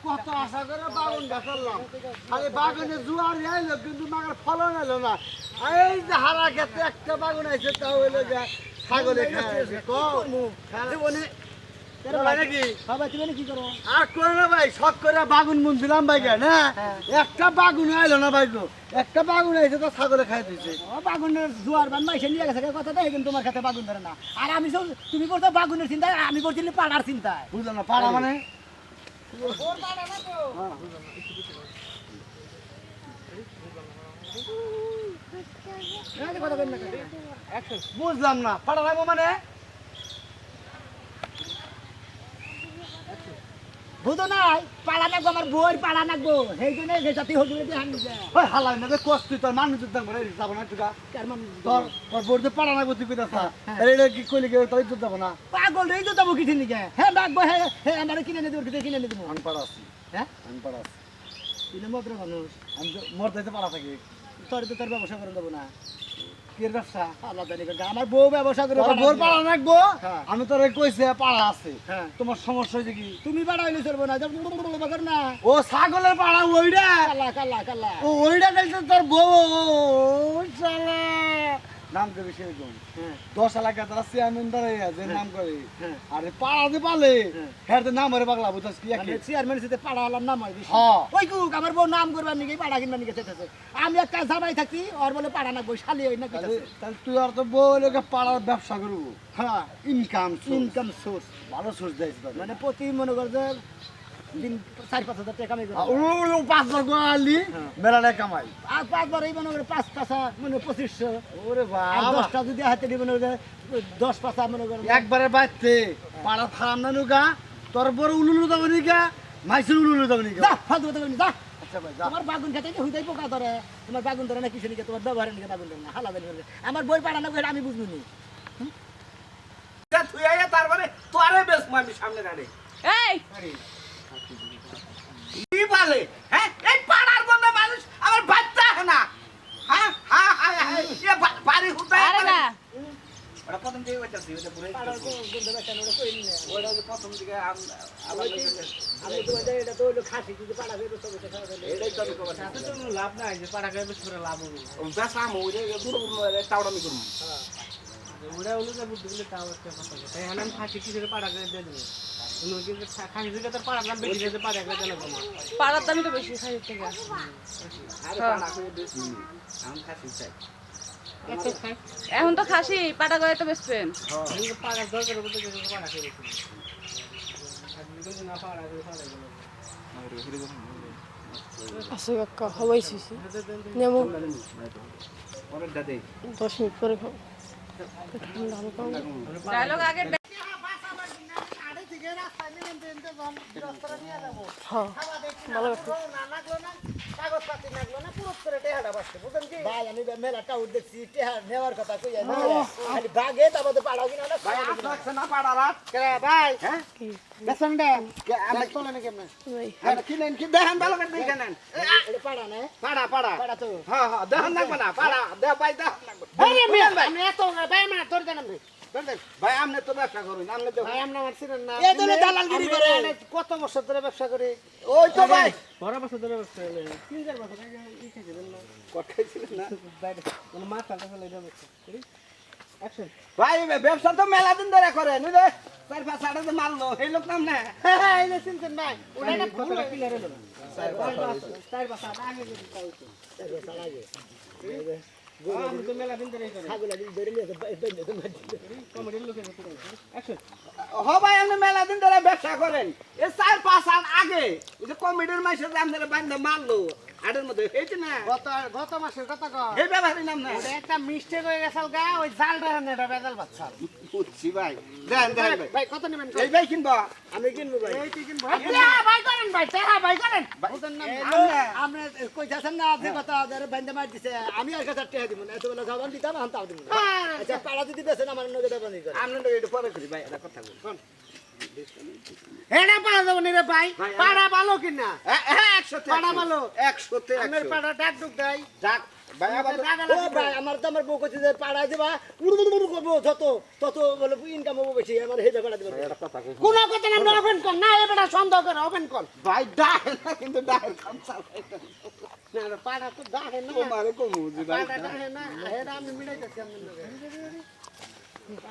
কত আশা করে বাগুন গাছলাম খালি বাগুনে জোয়ার আইলো কিন্তু মাগার ফলন এলো না এই যে হারা গেছে একটা বাগুন আইছে তা হইলো যে ছাগলে খাইছে কম নাকি কি করো আর করে না ভাই শখ করে বাগুন মুন দিলাম ভাই না একটা বাগুন আইলো না ভাই গো একটা বাগুন আইছে তো ছাগলে খাই দিছে বাগুনের জোয়ার বান মাইসে নিয়ে গেছে কথাটা কিন্তু তোমার কাছে বাগুন ধরে না আর আমি তুমি করছো বাগুনের চিন্তা আমি করছিলি পাড়ার চিন্তায় বুঝলাম না পাড়া মানে বুঝলাম না পাড়া লাগবো মানে বুঝো নাই পাড়া নাকবো আমার বই পাড়া নাকবো সেই জন্য জাতি হজুরে দিয়ে হান দিছে ওই হালাই না কষ্ট তুই তোর মানুষ যুদ্ধ করে যাব না তুই তোর তোর বোর্ডে পাড়া লাগবো তুই কইতাছ এটা কি কইলি গে তাই যুদ্ধ যাব না পাগল রে তো যাবো কিঠিন নিকে হ্যাঁ ডাকবো হ্যাঁ হ্যাঁ আমার কিনে নিয়ে দেবো কিনে নিয়ে দেবো আনপাড়া আছি হ্যাঁ আনপাড়া আছি কিনে মদ্র মানুষ আমি তো মরতে পাড়া থাকি তোর তো তোর ব্যবসা করে দেবো না কি ব্যবসা আল্লাহ জানি আমার বউ ব্যবসা করে বোর পাড়া রাখবো হ্যাঁ। আমি তোর কইছে পাড়া আছে হ্যাঁ তোমার সমস্যা হয়েছে কি তুমি বাড়াইলে চলবো না কর না ও ছাগলের পাড়া ওইটা কাল্লা কাল্লা কাল্লা ও ওইটা দেখছে তোর বউ শালা নাম করে সেই জন 10 এলাকা তারা চেয়ারম্যান দাঁড়াইয়া যে নাম করে আরে পাড়াতে পালে হ্যাঁ নাম আরে পাগলা বুঝছস কি মানে চেয়ারম্যান সাথে পাড়া হলাম নাম হয় বেশি হ্যাঁ ওই কুক আমার বউ নাম করবার নাকি পাড়া কিনবার নাকি চেতেছে আমি একটা জামাই থাকি ওর বলে পাড়া না বই শালি হই না তাহলে তুই আর তো বউ লোকে পাড়ার ব্যবসা করবো হ্যাঁ ইনকাম সোর্স ভালো সোর্স দিয়েছে মানে প্রতি মনে কর যে দিন 4-5 হাজার টাকা কামাই করে ও 5 গোয়ালি মেলাটা কামাই আর 5 বার এই মনে করে 5 পাঁচা মানে 2500 ওরে বাবা 10টা যদি হাতে দিব মনে করে 10 পাঁচা মনে করে একবারে বাইতে পাড়া ফারাম না নুকা তোর বড় উলুলু দাও নিকা মাইসুর উলুলু দাও নিকা যা ফালতু কথা বলি যা আচ্ছা ভাই যা তোমার বাগুন খেতে হুদাই পোকা ধরে তোমার বাগুন ধরে না কিছু নিকে তোমার ব্যবহারের নিকে বাগুন ধরে না হালা দেন আমার বই পাড়া না আমি বুঝবো নি তুই আয়া তারপরে তোরে বেশ আমি সামনে দাঁড়ে এই কি বলে হ্যাঁ এই পাড়ার বন্ধা মানুষ আমার বাচ্চা না হ্যাঁ হ্যাঁ হ্যাঁ এ বাড়ি হুদাই আরে না ওটা প্রথম দিকে ওইটাছি ওটা পুরো পাড়ার কোন বন্ধু বাচ্চা ওরা কই নি ওটা যে প্রথম দিকে আবার আমি তো এটা তো হলো খাসি যদি পাড়া বের তো সব কথা বলে এটাই তো আমি কবার তাতে তো লাভ নাই যে পাড়া গায়ে বেশ করে লাভ হবে বেশ আম ওই দূর টাউডামি করুম ওরা হলো যে বুদ্ধি বলে তাও একটা কথা তাই হলে আমি খাসি কি করে পাড়া গায়ে দিয়ে দেবো কিন্তু খাসি থেকে তার পাড়া দাম বেশি যেতে পাড়া গায়ে দেবো না পাড়ার দামই তো বেশি খাই থেকে আরে পাড়া করে বেশি আমি খাসি চাই এখন তো খাসি পাটা গয়ে তো বেচবেন পাড়া দরকার বলতে পাড়া খেয়ে বেশি না পাড়া করে পাড়া গেল আসো কাকা হবাইছি নেমো পরের দাদে 10 মিনিট পরে খাবো ঠান্ডা হবে খাবো ডায়লগ আগে হ্যাঁ ভালো কথা কাগজপাতি লাগলো না পুরো করে টেহাটা বাসছে বুঝেন কি ভাই আমি মেলাটা দেখছি টেহা নেওয়ার কথা কই জানি খালি বাগে তারপরে পাড়া কিনা না ভাই আট লাগছে না পাড়ারা কে ভাই হ্যাঁ কি বেসন দে আমরা তোলে না কেমনে ভাই আমরা কিনেন কি দেখেন ভালো করে দেখেন এটা পাড়া না পাড়া পাড়া পাড়া তো হ্যাঁ হ্যাঁ দেখেন লাগবে না পাড়া দে ভাই দেখেন লাগবে আরে মিয়া ভাই আমি এত ভাই মানে তোর দেন আমি ভাই আপনি তো ব্যবসা করুন আপনি তো ভাই আমরা মারছিলেন না এই ধরে দালালগিরি করে কত বছর ধরে ব্যবসা করি ওই তো ভাই বড় বছর ধরে বসতে হলে 3-4 বছর আগে ই খেয়েছিলেন না কটাইছিলেন না বাইরে মানে মাথাটা ফেলে যাবে অ্যাকশন ভাই ব্যবসা তো মেলা দিন ধরে করেন ওই যে 4-5 আড়াতে মারলো এই লোক নাম না হ্যাঁ হ্যাঁ এই চিনছেন ভাই ওটা না ভুল কথাটা ক্লিয়ার হলো না 4 বছর আগে যদি তাও তো 4 বছর আগে আমি তো মেলা দিন ধরে করি ছাগল আগে ধরে নিয়ে কমেডির লোকের অ্যাকশন হ ভাই আপনি মেলা দিন ধরে ব্যবসা করেন এই 4-5 আট আগে ওই যে কমেডির মাসে যে আপনারা বান্ধা মারলো আটের মধ্যে হয়েছে না গত মাসের কথা কয় এই ব্যাপারই নাম না ওটা একটা মিস্টেক হয়ে গেছে গা ওই জালটা নেটা বেজাল বাচ্চা বুঝছি ভাই দেন দেন ভাই ভাই কত নেবেন এই ভাই কিনবা আমি কিনবো ভাই এই তুই কিনবা ভাই করেন ভাই টাকা ভাই করেন বুঝেন না আমরা আমরা কইতাছেন না যে কথা আদারে বান্দা মার দিছে আমি আর কাছে টাকা দিব না এত বেলা খাবার দিতাম আমি তাও দিব না আচ্ছা পাড়া যদি বেছেন আমার নগে দেব নি করে আমরা তো এটা পরে করি ভাই এটা কথা বল এটা পাড়া দেব নি রে ভাই পাড়া ভালো কিনা হ্যাঁ 100 তে পাড়া ভালো 100 তে আমার পাড়া ডাক দুক দেয় যাক ভাই আবার ও ভাই আমার তো আমার বউ কইছে যে পাড়ায় দিবা উড়ুড়ুড়ু করবো তত বলে ইনকাম হবে বেশি আমার হেজে পাড়া দিবা একটা কথা কই কোন কথা না ওপেন কর না এবারে সন্দেহ করে ওপেন কর ভাই ডাহে না কিন্তু ডাহের কাম চালাইতে না পাড়া তো দাহে না তোমারে কমু যে ভাই পাড়া দাহে না হেডা আমি মিলাইতেছি আমি